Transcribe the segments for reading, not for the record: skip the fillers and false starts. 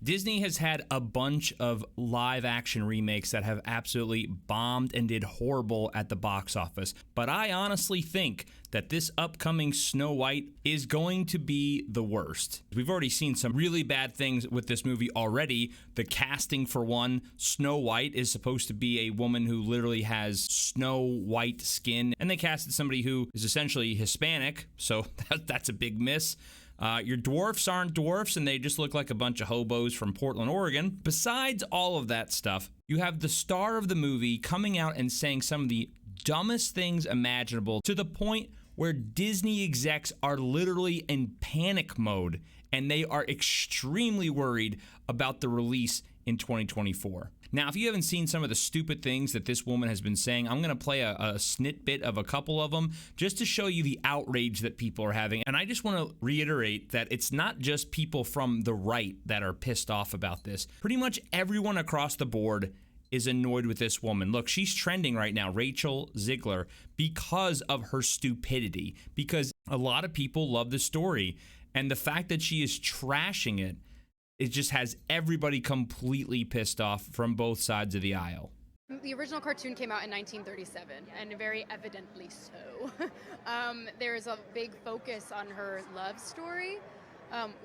Disney has had a bunch of live action remakes that have absolutely bombed and did horrible at the box office. But I honestly think that this upcoming Snow White is going to be the worst. We've already seen some really bad things with this movie already. The casting, for one, Snow White is supposed to be a woman who literally has snow white skin, and they casted somebody who is essentially Hispanic, so that's a big miss. Your dwarfs aren't dwarfs, and they just look like a bunch of hobos from Portland, Oregon. Besides all of that stuff, you have the star of the movie coming out and saying some of the dumbest things imaginable, to the point where Disney execs are literally in panic mode, and they are extremely worried about the release in 2024. Now, if you haven't seen some of the stupid things that this woman has been saying, I'm going to play a snippet of a couple of them just to show you the outrage that people are having. And I just want to reiterate that it's not just people from the right that are pissed off about this. Pretty much everyone across the board is annoyed with this woman. Look, she's trending right now, Rachel Zegler, because of her stupidity, because a lot of people love the story. And the fact that she is trashing it, it just has everybody completely pissed off from both sides of the aisle. The original cartoon came out in 1937, and very evidently so. There is a big focus on her love story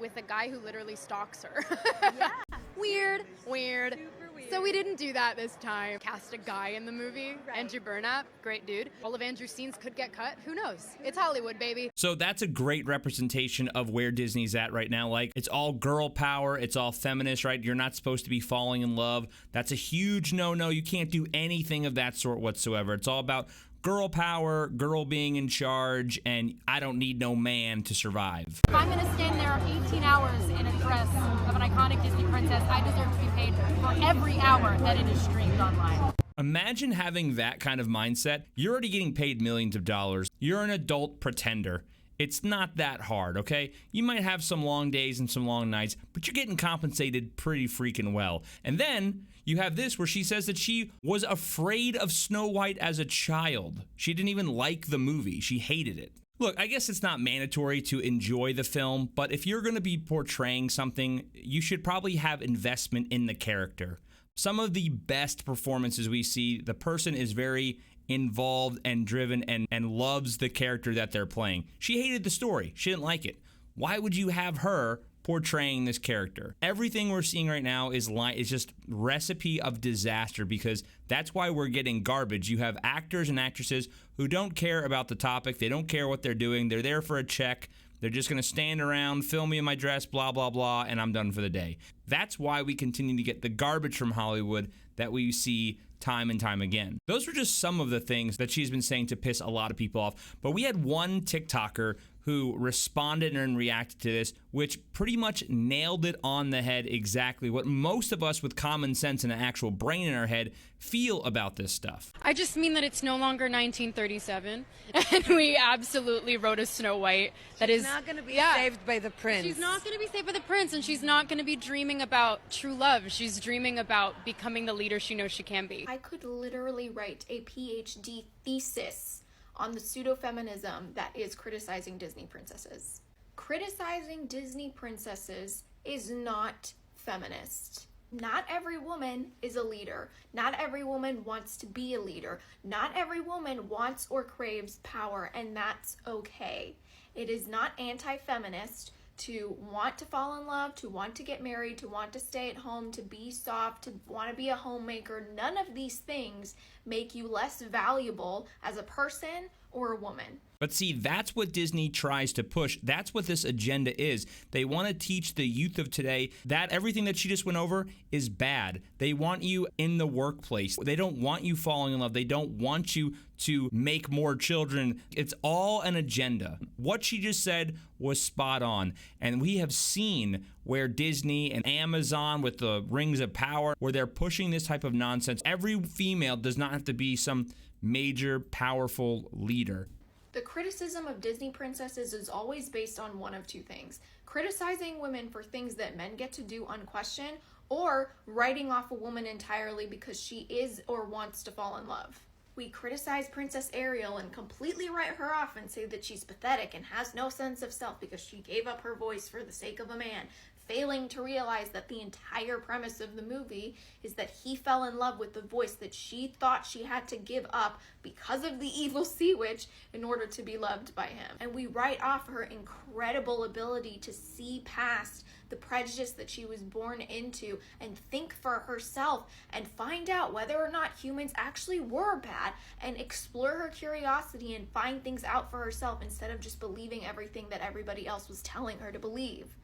with a guy who literally stalks her. Yeah. Weird. Super weird. So we didn't do that this time. Cast a guy in the movie, Right. Andrew Burnap, great dude. All of Andrew's scenes could get cut. Who knows? It's Hollywood, baby. So that's a great representation of where Disney's at right now. Like, it's all girl power. It's all feminist, right? You're not supposed to be falling in love. That's a huge no-no. You can't do anything of that sort whatsoever. It's all about girl power, girl being in charge, and I don't need no man to survive. If I'm going to stand there 18 hours in a dress of an iconic Disney princess, I deserve to be paid for every hour that it is streamed online. Imagine having that kind of mindset. You're already getting paid millions of dollars. You're an adult pretender. It's not that hard, okay? You might have some long days and some long nights, but you're getting compensated pretty freaking well. And then you have this where she says that she was afraid of Snow White as a child. She didn't even like the movie. She hated it. Look, I guess it's not mandatory to enjoy the film, but if you're going to be portraying something, you should probably have investment in the character. Some of the best performances we see, the person is very involved and driven and loves the character that they're playing. She hated the story. She didn't like it. Why would you have her portraying this character? Everything we're seeing right now is just recipe of disaster, because that's why we're getting garbage. You have actors and actresses who don't care about the topic. They don't care what they're doing. They're there for a check. They're just going to stand around, film me in my dress, blah, blah, blah, and I'm done for the day. That's why we continue to get the garbage from Hollywood that we see time and time again. Those were just some of the things that she's been saying to piss a lot of people off. But we had one TikToker who responded and reacted to this, which pretty much nailed it on the head exactly what most of us with common sense and an actual brain in our head feel about this stuff. I just mean that it's no longer 1937, and we absolutely wrote a Snow White that is not going to be saved by the prince. She's not going to be saved by the prince, and she's not going to be dreaming about true love. She's dreaming about becoming the leader she knows she can be. I could literally write a PhD thesis on the pseudo-feminism that is criticizing Disney princesses. Criticizing Disney princesses is not feminist. Not every woman is a leader. Not every woman wants to be a leader. Not every woman wants or craves power, and that's okay. It is not anti-feminist to want to fall in love, to want to get married, to want to stay at home, to be soft, to want to be a homemaker. None of these things make you less valuable as a person or a woman. But see, that's what Disney tries to push. That's what this agenda is. They want to teach the youth of today that everything that she just went over is bad. They want you in the workplace. They don't want you falling in love. They don't want you to make more children. It's all an agenda. What she just said was spot on. And we have seen where Disney and Amazon with the Rings of Power, where they're pushing this type of nonsense. Every female does not have to be some major, powerful leader. The criticism of Disney princesses is always based on one of two things: criticizing women for things that men get to do unquestioned, or writing off a woman entirely because she is or wants to fall in love. We criticize Princess Ariel and completely write her off and say that she's pathetic and has no sense of self because she gave up her voice for the sake of a man. failing to realize that the entire premise of the movie is that he fell in love with the voice that she thought she had to give up because of the evil sea witch in order to be loved by him. And we write off her incredible ability to see past the prejudice that she was born into and think for herself and find out whether or not humans actually were bad and explore her curiosity and find things out for herself instead of just believing everything that everybody else was telling her to believe.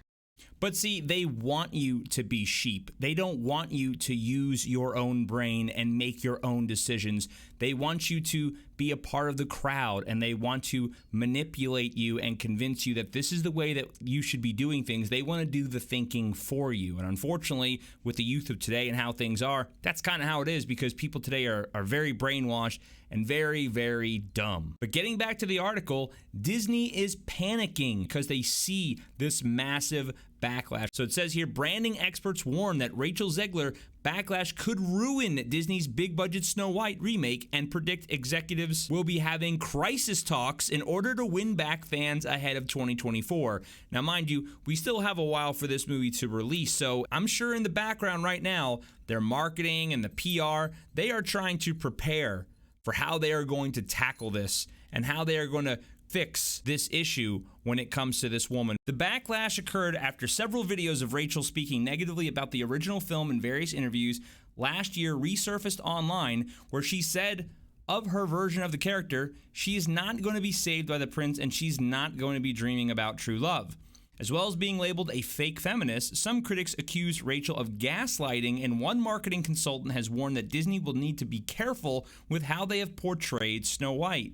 But see, they want you to be sheep. They don't want you to use your own brain and make your own decisions. They want you to be a part of the crowd, and they want to manipulate you and convince you that this is the way that you should be doing things. They want to do the thinking for you. And unfortunately, with the youth of today and how things are, that's kind of how it is, because people today are very brainwashed and very, very dumb. But getting back to the article, Disney is panicking because they see this massive backlash. So it says here, branding experts warn that Rachel Zegler backlash could ruin Disney's big budget Snow White remake and predict executives will be having crisis talks in order to win back fans ahead of 2024. Now, mind you, we still have a while for this movie to release, so I'm sure in the background right now, their marketing and the PR, they are trying to prepare for how they are going to tackle this and how they are going to fix this issue when it comes to this woman. The backlash occurred after several videos of Rachel speaking negatively about the original film in various interviews last year resurfaced online, where she said of her version of the character, she is not going to be saved by the prince and she's not going to be dreaming about true love. As well as being labeled a fake feminist, some critics accuse Rachel of gaslighting, and one marketing consultant has warned that Disney will need to be careful with how they have portrayed Snow White.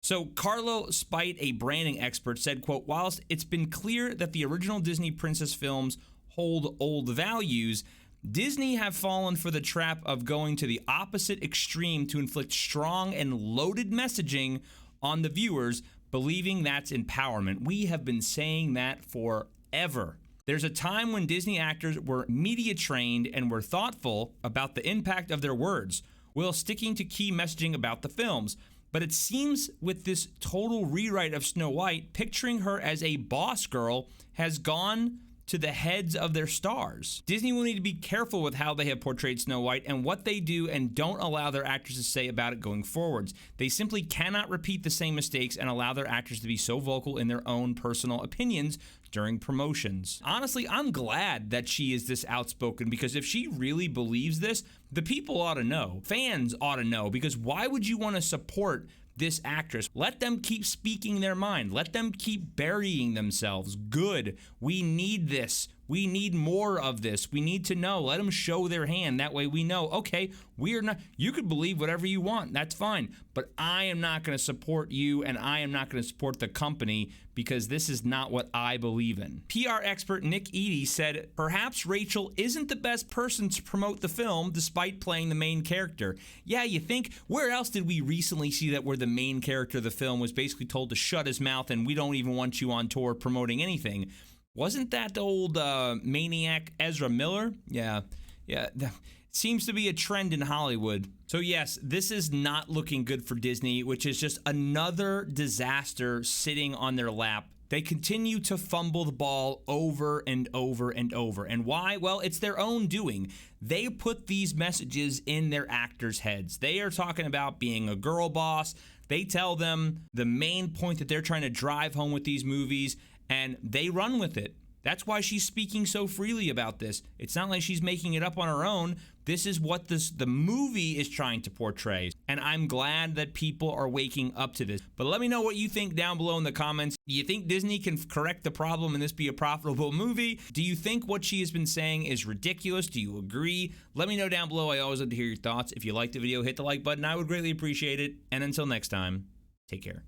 So Carlo Spite, a branding expert, said, quote, whilst it's been clear that the original Disney princess films hold old values, Disney have fallen for the trap of going to the opposite extreme to inflict strong and loaded messaging on the viewers, believing that's empowerment. We have been saying that forever. There's a time when Disney actors were media trained and were thoughtful about the impact of their words, while sticking to key messaging about the films. But it seems with this total rewrite of Snow White, picturing her as a boss girl has gone to the heads of their stars. Disney will need to be careful with how they have portrayed Snow White and what they do and don't allow their actors to say about it going forwards. They simply cannot repeat the same mistakes and allow their actors to be so vocal in their own personal opinions during promotions. Honestly, I'm glad that she is this outspoken, because if she really believes this, the people ought to know. Fans ought to know, because why would you want to support this actress? Let them keep speaking their mind. Let them keep burying themselves. Good. We need this. We need more of this. We need to know. Let them show their hand. That way we know, okay, we are not, you could believe whatever you want. That's fine. But I am not going to support you, and I am not going to support the company, because this is not what I believe in. PR expert Nick Eady said, perhaps Rachel isn't the best person to promote the film despite playing the main character. Yeah, you think? Where else did we recently see that where the main character of the film was basically told to shut his mouth and we don't even want you on tour promoting anything? Wasn't that the old maniac Ezra Miller? Yeah. Seems to be a trend in Hollywood. So yes, this is not looking good for Disney, which is just another disaster sitting on their lap. They continue to fumble the ball over and over and over. And why? Well, it's their own doing. They put these messages in their actors' heads. They are talking about being a girl boss. They tell them the main point that they're trying to drive home with these movies, and they run with it. That's why she's speaking so freely about this. It's not like she's making it up on her own. This is what the movie is trying to portray. And I'm glad that people are waking up to this. But let me know what you think down below in the comments. Do you think Disney can correct the problem and this be a profitable movie? Do you think what she has been saying is ridiculous? Do you agree? Let me know down below. I always love to hear your thoughts. If you liked the video, hit the like button. I would greatly appreciate it. And until next time, take care.